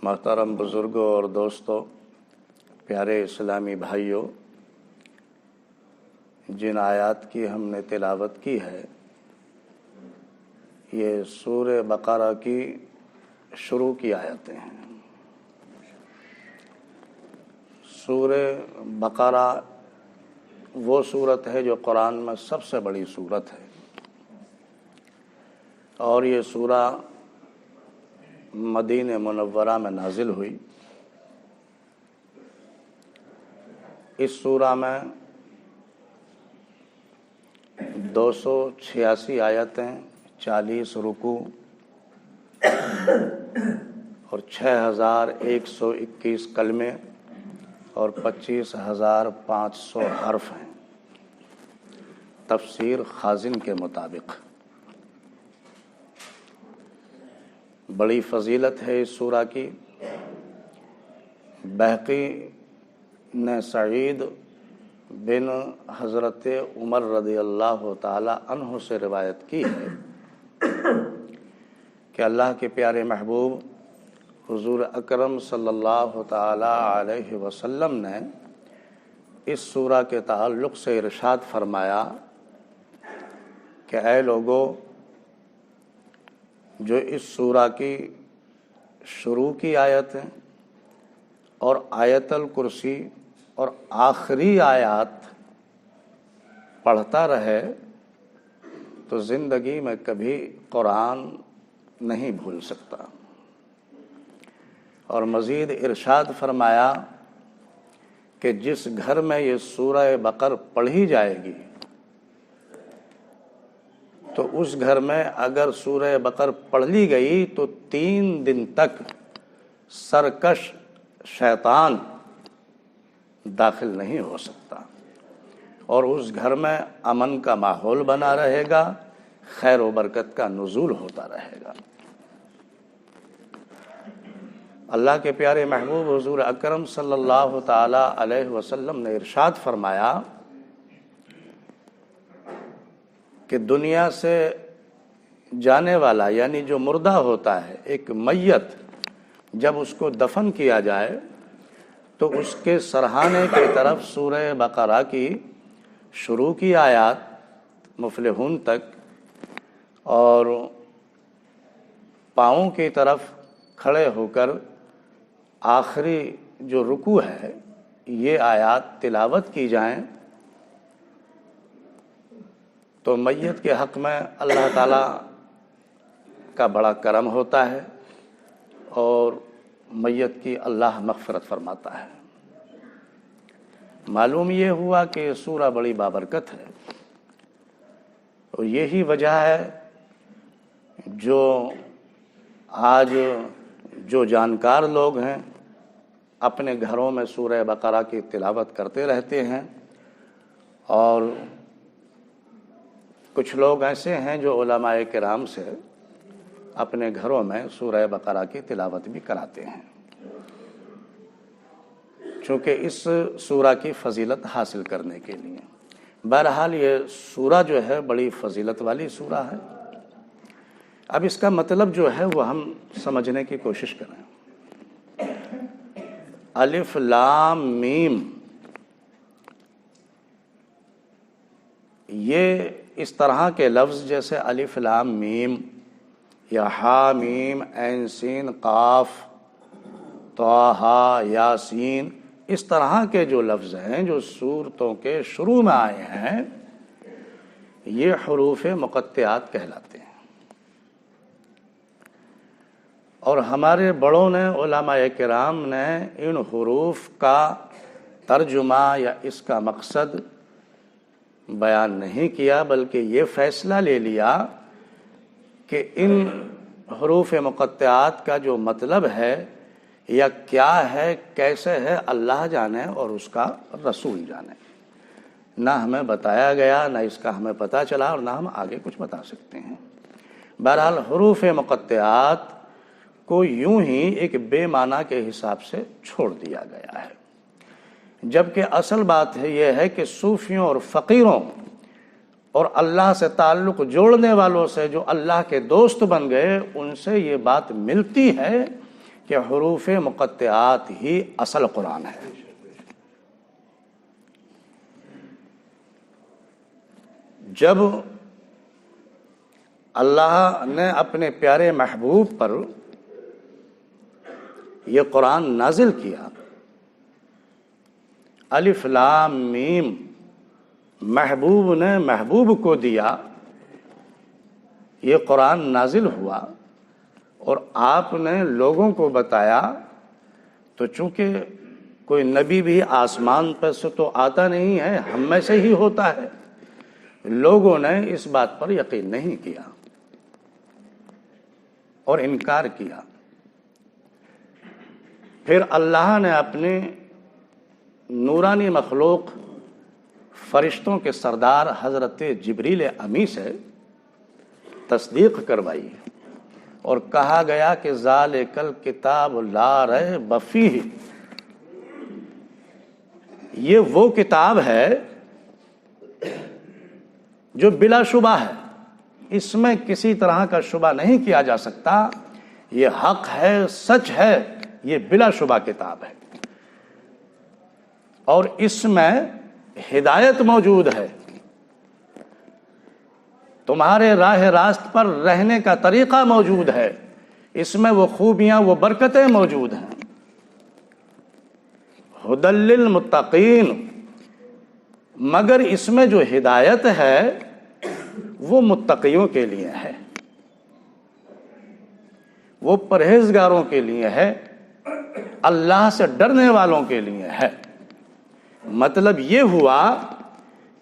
محترم بزرگوں اور دوستوں، پیارے اسلامی بھائیوں، جن آیات کی ہم نے تلاوت کی ہے یہ سورہ بقرہ کی شروع کی آیتیں ہیں۔ سورہ بقرہ وہ سورت ہے جو قرآن میں سب سے بڑی سورت ہے، اور یہ سورہ مدینہ منورہ میں نازل ہوئی۔ اس سورہ میں 286 آیتیں، 40 رکوع اور 6121 کلمے اور 25500 حرف ہیں تفسیر خازن کے مطابق۔ بڑی فضیلت ہے اس سورہ کی۔ بہقی نے سعید بن حضرت عمر رضی اللہ تعالی عنہ سے روایت کی ہے کہ اللہ کے پیارے محبوب حضور اکرم صلی اللہ تعالی علیہ وسلم نے اس سورہ کے تعلق سے ارشاد فرمایا کہ اے لوگو، جو اس سورہ کی شروع کی آیتیں اور آیت الکرسی اور آخری آیات پڑھتا رہے تو زندگی میں کبھی قرآن نہیں بھول سکتا۔ اور مزید ارشاد فرمایا کہ جس گھر میں یہ سورہ بقر پڑھی جائے گی تو اس گھر میں اگر سورہ بقر پڑھ لی گئی تو 3 دن تک سرکش شیطان داخل نہیں ہو سکتا، اور اس گھر میں امن کا ماحول بنا رہے گا، خیر و برکت کا نزول ہوتا رہے گا۔ اللہ کے پیارے محبوب حضور اکرم صلی اللہ تعالی علیہ وسلم نے ارشاد فرمایا کہ دنیا سے جانے والا یعنی جو مردہ ہوتا ہے، ایک میت جب اس کو دفن کیا جائے تو اس کے سرہانے کی طرف سورہ بقرہ کی شروع کی آیات مفلحون تک اور پاؤں کی طرف کھڑے ہو کر آخری جو رکوع ہے یہ آیات تلاوت کی جائیں تو میت کے حق میں اللہ تعالیٰ کا بڑا کرم ہوتا ہے اور میت کی اللہ مغفرت فرماتا ہے۔ معلوم یہ ہوا کہ یہ سورہ بڑی بابرکت ہے، اور یہی وجہ ہے جو آج جو جانکار لوگ ہیں اپنے گھروں میں سورہ بقرہ کی تلاوت کرتے رہتے ہیں، اور کچھ لوگ ایسے ہیں جو علماء کرام سے اپنے گھروں میں سورہ بقرہ کی تلاوت بھی کراتے ہیں، چونکہ اس سورہ کی فضیلت حاصل کرنے کے لیے۔ بہرحال یہ سورہ جو ہے بڑی فضیلت والی سورہ ہے۔ اب اس کا مطلب جو ہے وہ ہم سمجھنے کی کوشش کریں۔ الف لام میم، یہ اس طرح کے لفظ جیسے الف لام میم یا ہا میم عین سین قاف طٰ یاسین، اس طرح کے جو لفظ ہیں جو سورتوں کے شروع میں آئے ہیں یہ حروف مقطعات کہلاتے ہیں، اور ہمارے بڑوں نے علماء کرام نے ان حروف کا ترجمہ یا اس کا مقصد بیان نہیں کیا، بلکہ یہ فیصلہ لے لیا کہ ان حروف مقطعات کا جو مطلب ہے یا کیا ہے، کیسے ہے، اللہ جانے اور اس کا رسول جانے۔ نہ ہمیں بتایا گیا، نہ اس کا ہمیں پتہ چلا، اور نہ ہم آگے کچھ بتا سکتے ہیں۔ بہرحال حروف مقطعات کو یوں ہی ایک بے معنی کے حساب سے چھوڑ دیا گیا ہے، جبکہ اصل بات یہ ہے کہ صوفیوں اور فقیروں اور اللہ سے تعلق جوڑنے والوں سے جو اللہ کے دوست بن گئے ان سے یہ بات ملتی ہے کہ حروف مقطعات ہی اصل قرآن ہے۔ جب اللہ نے اپنے پیارے محبوب پر یہ قرآن نازل کیا، الف لام میم محبوب نے محبوب کو دیا، یہ قرآن نازل ہوا اور آپ نے لوگوں کو بتایا، تو چونکہ کوئی نبی بھی آسمان پر سے تو آتا نہیں ہے، ہم میں سے ہی ہوتا ہے، لوگوں نے اس بات پر یقین نہیں کیا اور انکار کیا۔ پھر اللہ نے اپنے نورانی مخلوق فرشتوں کے سردار حضرت جبریل امی سے تصدیق کروائی اور کہا گیا کہ ذالک الکتاب لا ریب فیہ، یہ وہ کتاب ہے جو بلا شبہ ہے، اس میں کسی طرح کا شبہ نہیں کیا جا سکتا، یہ حق ہے، سچ ہے، یہ بلا شبہ کتاب ہے، اور اس میں ہدایت موجود ہے، تمہارے راہ راست پر رہنے کا طریقہ موجود ہے، اس میں وہ خوبیاں، وہ برکتیں موجود ہیں۔ ھدی للمتقین، مگر اس میں جو ہدایت ہے وہ متقیوں کے لیے ہے، وہ پرہیزگاروں کے لیے ہے، اللہ سے ڈرنے والوں کے لیے ہے۔ مطلب یہ ہوا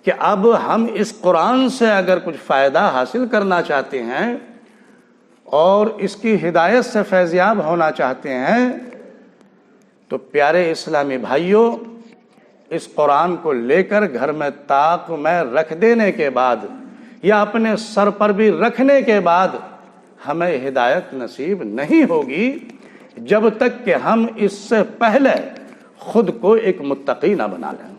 کہ اب ہم اس قرآن سے اگر کچھ فائدہ حاصل کرنا چاہتے ہیں اور اس کی ہدایت سے فیضیاب ہونا چاہتے ہیں تو پیارے اسلامی بھائیوں، اس قرآن کو لے کر گھر میں طاق میں رکھ دینے کے بعد یا اپنے سر پر بھی رکھنے کے بعد ہمیں ہدایت نصیب نہیں ہوگی جب تک کہ ہم اس سے پہلے خود کو ایک متقی نہ بنا لیں،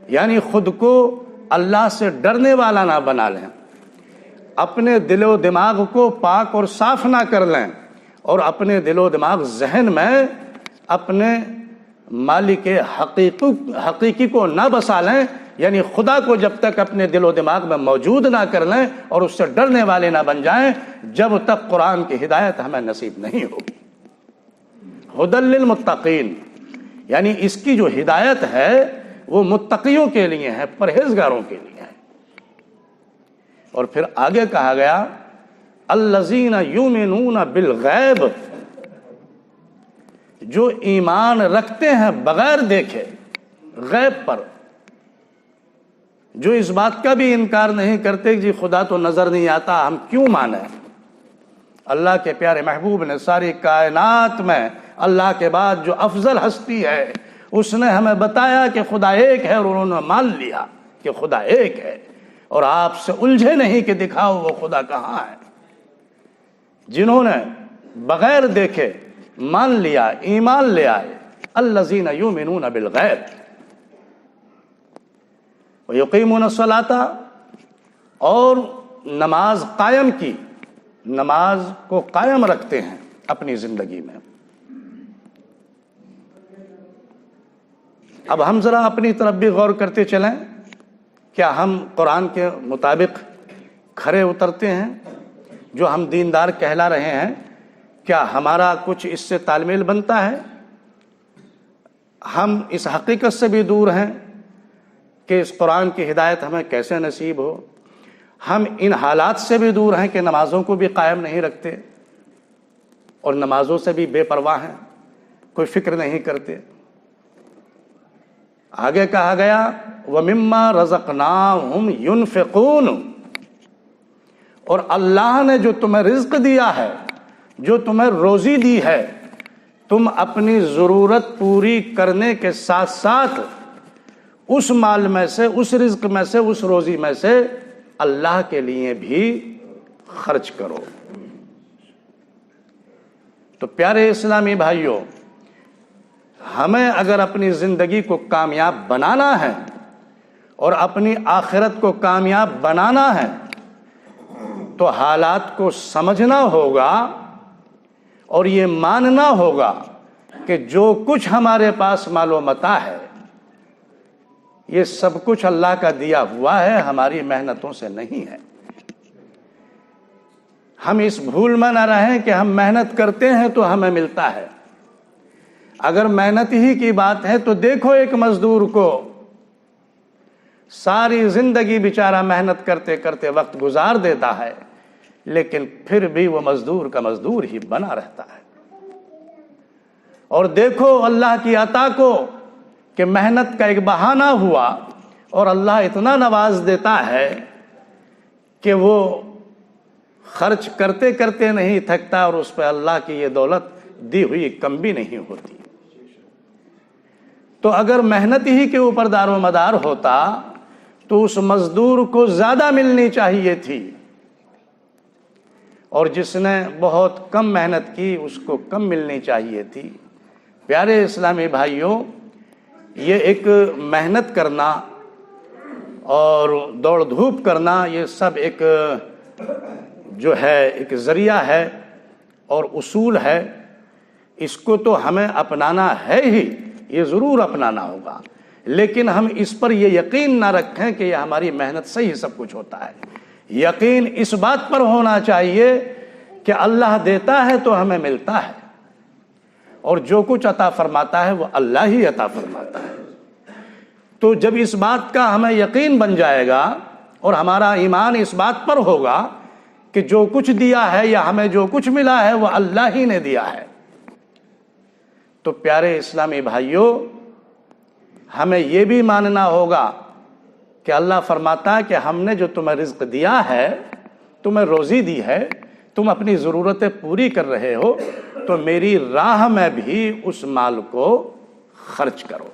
یعنی خود کو اللہ سے ڈرنے والا نہ بنا لیں، اپنے دل و دماغ کو پاک اور صاف نہ کر لیں، اور اپنے دل و دماغ ذہن میں اپنے مالک حقیقی کو نہ بسا لیں، یعنی خدا کو جب تک اپنے دل و دماغ میں موجود نہ کر لیں اور اس سے ڈرنے والے نہ بن جائیں، جب تک قرآن کی ہدایت ہمیں نصیب نہیں ہوگی۔ ھدی للمتقین، یعنی اس کی جو ہدایت ہے وہ متقیوں کے لیے ہے، پرہیزگاروں کے لیے ہے۔ اور پھر آگے کہا گیا الذین یؤمنون بالغیب، جو ایمان رکھتے ہیں بغیر دیکھے غیب پر، جو اس بات کا بھی انکار نہیں کرتے کہ جی خدا تو نظر نہیں آتا، ہم کیوں مانیں۔ اللہ کے پیارے محبوب نے ساری کائنات میں اللہ کے بعد جو افضل ہستی ہے اس نے ہمیں بتایا کہ خدا ایک ہے، اور انہوں نے مان لیا کہ خدا ایک ہے، اور آپ سے الجھے نہیں کہ دکھاؤ وہ خدا کہاں ہے۔ جنہوں نے بغیر دیکھے مان لیا، ایمان لے آئے، الذین یؤمنون بالغیب ویقیمون الصلاۃ، اور نماز قائم کی، نماز کو قائم رکھتے ہیں اپنی زندگی میں۔ اب ہم ذرا اپنی طرف بھی غور کرتے چلیں، کیا ہم قرآن کے مطابق کھرے اترتے ہیں؟ جو ہم دیندار کہلا رہے ہیں، کیا ہمارا کچھ اس سے تال میل بنتا ہے؟ ہم اس حقیقت سے بھی دور ہیں کہ اس قرآن کی ہدایت ہمیں کیسے نصیب ہو؟ ہم ان حالات سے بھی دور ہیں کہ نمازوں کو بھی قائم نہیں رکھتے اور نمازوں سے بھی بے پرواہ ہیں، کوئی فکر نہیں کرتے۔ آگے کہا گیا وَمِمَّا رَزَقْنَاهُمْ يُنْفِقُونَ، اور اللہ نے جو تمہیں رزق دیا ہے، جو تمہیں روزی دی ہے، تم اپنی ضرورت پوری کرنے کے ساتھ ساتھ اس مال میں سے، اس رزق میں سے، اس روزی میں سے اللہ کے لیے بھی خرچ کرو۔ تو پیارے اسلامی بھائیوں، ہمیں اگر اپنی زندگی کو کامیاب بنانا ہے اور اپنی آخرت کو کامیاب بنانا ہے تو حالات کو سمجھنا ہوگا اور یہ ماننا ہوگا کہ جو کچھ ہمارے پاس مال و متاع ہے یہ سب کچھ اللہ کا دیا ہوا ہے، ہماری محنتوں سے نہیں ہے۔ ہم اس بھول میں نہ رہیں کہ ہم محنت کرتے ہیں تو ہمیں ملتا ہے۔ اگر محنت ہی کی بات ہے تو دیکھو ایک مزدور کو، ساری زندگی بیچارہ محنت کرتے کرتے وقت گزار دیتا ہے، لیکن پھر بھی وہ مزدور کا مزدور ہی بنا رہتا ہے۔ اور دیکھو اللہ کی عطا کو کہ محنت کا ایک بہانہ ہوا اور اللہ اتنا نواز دیتا ہے کہ وہ خرچ کرتے کرتے نہیں تھکتا، اور اس پہ اللہ کی یہ دولت دی ہوئی کم بھی نہیں ہوتی۔ تو اگر محنت ہی کے اوپر دار و مدار ہوتا تو اس مزدور کو زیادہ ملنی چاہیے تھی، اور جس نے بہت کم محنت کی اس کو کم ملنی چاہیے تھی۔ پیارے اسلامی بھائیوں، یہ ایک محنت کرنا اور دوڑ دھوپ کرنا یہ سب ایک جو ہے ایک ذریعہ ہے اور اصول ہے، اس کو تو ہمیں اپنانا ہے ہی، یہ ضرور اپنانا ہوگا، لیکن ہم اس پر یہ یقین نہ رکھیں کہ یہ ہماری محنت سے ہی سب کچھ ہوتا ہے۔ یقین اس بات پر ہونا چاہیے کہ اللہ دیتا ہے تو ہمیں ملتا ہے، اور جو کچھ عطا فرماتا ہے وہ اللہ ہی عطا فرماتا ہے۔ تو جب اس بات کا ہمیں یقین بن جائے گا اور ہمارا ایمان اس بات پر ہوگا کہ جو کچھ دیا ہے یا ہمیں جو کچھ ملا ہے وہ اللہ ہی نے دیا ہے، تو پیارے اسلامی بھائیوں، ہمیں یہ بھی ماننا ہوگا کہ اللہ فرماتا ہے کہ ہم نے جو تمہیں رزق دیا ہے، تمہیں روزی دی ہے، تم اپنی ضرورتیں پوری کر رہے ہو، تو میری راہ میں بھی اس مال کو خرچ کرو۔